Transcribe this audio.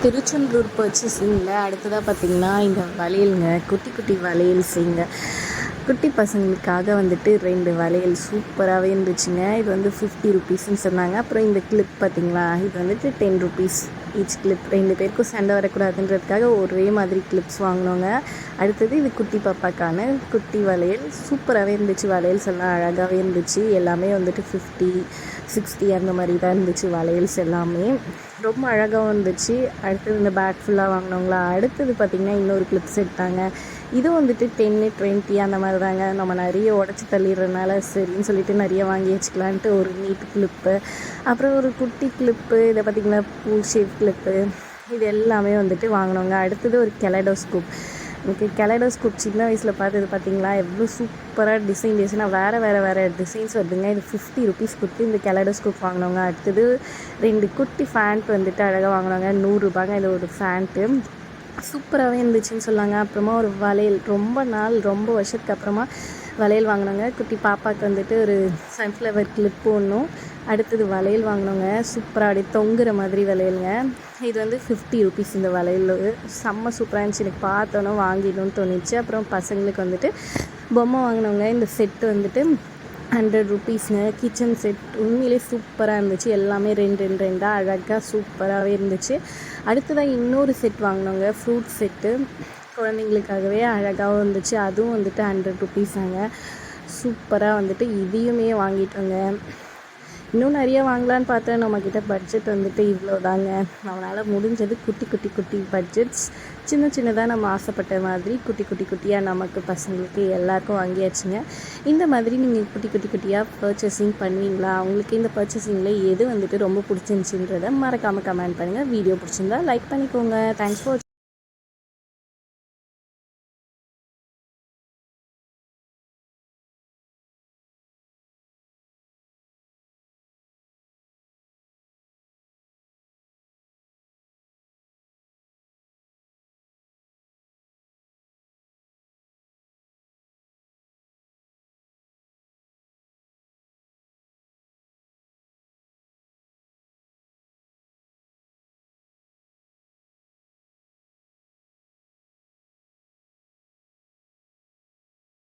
திருச்செந்தூர் பர்ச்சேசிங்கில் அடுத்ததாக பார்த்திங்கன்னா இந்த வளையலுங்க, குட்டி குட்டி வளையல்ஸுங்க. குட்டி பசங்களுக்காக வந்துட்டு 2 வளையல் சூப்பராகவே இருந்துச்சுங்க. இது வந்து 50 ருபீஸ்ன்னு சொன்னாங்க. அப்புறம் இந்த கிளிப் பார்த்திங்களா, இது வந்துட்டு 10 ருபீஸ் ஈச் கிளிப். 2 பேருக்கும் சண்டை வரக்கூடாதுன்றதுக்காக ஒரே மாதிரி கிளிப்ஸ் வாங்கினோங்க. அடுத்தது இது குட்டி பாப்பாக்கான குட்டி வளையல் சூப்பராகவே இருந்துச்சு. வளையல்ஸ் எல்லாம் அழகாகவே இருந்துச்சு. எல்லாமே வந்துட்டு 50, 60 அந்த மாதிரி தான் இருந்துச்சு வளையல்ஸ் எல்லாமே. ரொம்ப அழகாகவும் இருந்துச்சு. அடுத்தது இந்த பேக் ஃபுல்லாக வாங்கினவங்களா. அடுத்தது பார்த்திங்கன்னா இன்னொரு கிளிப்ஸ் எடுத்தாங்க. இதுவும் வந்துட்டு 10, 20 அந்த மாதிரி தாங்க. நம்ம நிறைய உடச்சி தள்ளிடுறதுனால சரின்னு சொல்லிட்டு நிறைய வாங்கி வச்சுக்கலான்ட்டு ஒரு நீட் கிளிப்பு, அப்புறம் ஒரு குட்டி கிளிப்பு, இதை பார்த்திங்கன்னா பூ ஷேப் கிளிப்பு, இது எல்லாமே வந்துட்டு வாங்கினோங்க. அடுத்தது ஒரு கெலடோஸ்கோப். எனக்கு கெலடோஸ்கோப் சின்ன வயசில் பார்த்தது பார்த்திங்களா, எவ்வளோ சூப்பராக டிசைனாக வேறு டிசைன்ஸ் வருதுங்க. இது 50 ருபீஸ் கொடுத்து இந்த கெலடோஸ்கோப் வாங்கினோங்க. அடுத்தது 2 குட்டி ஃபேண்ட் வந்துட்டு அழகாக வாங்கினோங்க. 100 ரூபாங்க இது ஒரு ஃபேண்ட்டு. சூப்பராகவே இருந்துச்சுன்னு சொன்னாங்க. அப்புறமா ஒரு வளையல், ரொம்ப வருஷத்துக்கு அப்புறமா வளையல் வாங்கினோங்க. குட்டி பாப்பாவுக்கு வந்துட்டு ஒரு சன்ஃப்ளவர் கிளிப்பு ஒன்றும், அடுத்தது வளையல் வாங்கினோங்க. சூப்பராக அப்படியே தொங்குற மாதிரி வளையலுங்க. இது வந்து 50 ருபீஸ் இந்த வளையல். செம்ம சூப்பராக இருந்துச்சு. எனக்கு பார்த்தோன்னே வாங்கிடணும்னு தோணுச்சு. அப்புறம் பசங்களுக்கு வந்துட்டு பொம்மை வாங்கினோங்க. இந்த செட்டு வந்துட்டு 100 ருபீஸுங்க. கிச்சன் செட் உண்மையிலே சூப்பராக இருந்துச்சு. எல்லாமே 2 அழகாக சூப்பராகவே இருந்துச்சு. அடுத்ததாக இன்னொரு செட் வாங்கினோங்க, ஃப்ரூட் செட்டு. குழந்தைங்களுக்காகவே அழகாகவும் இருந்துச்சு. அதுவும் வந்துட்டு 100 ருபீஸாங்க. சூப்பராக வந்துட்டு இதையுமே வாங்கிட்டோங்க. இன்னும் நிறைய வாங்கலான்னு பார்த்தேன். நம்மக்கிட்ட பட்ஜெட் வந்துட்டு இவ்வளோ தாங்க. நம்மளால் முடிஞ்சது குட்டி பட்ஜெட்ஸ், சின்னதாக நம்ம ஆசைப்பட்ட மாதிரி குட்டியாக நமக்கு பசங்களுக்கு எல்லாருக்கும் வாங்கியாச்சுங்க. இந்த மாதிரி நீங்கள் குட்டியாக பர்ச்சேசிங் பண்ணுவீங்களா? உங்களுக்கு இந்த பர்ச்சேசிங்கில் எது வந்துட்டு ரொம்ப பிடிச்சிருந்துச்சின்றதை மறக்காமல் கமெண்ட் பண்ணுங்கள். வீடியோ பிடிச்சிருந்தா லைக் பண்ணிக்கோங்க. Thanks for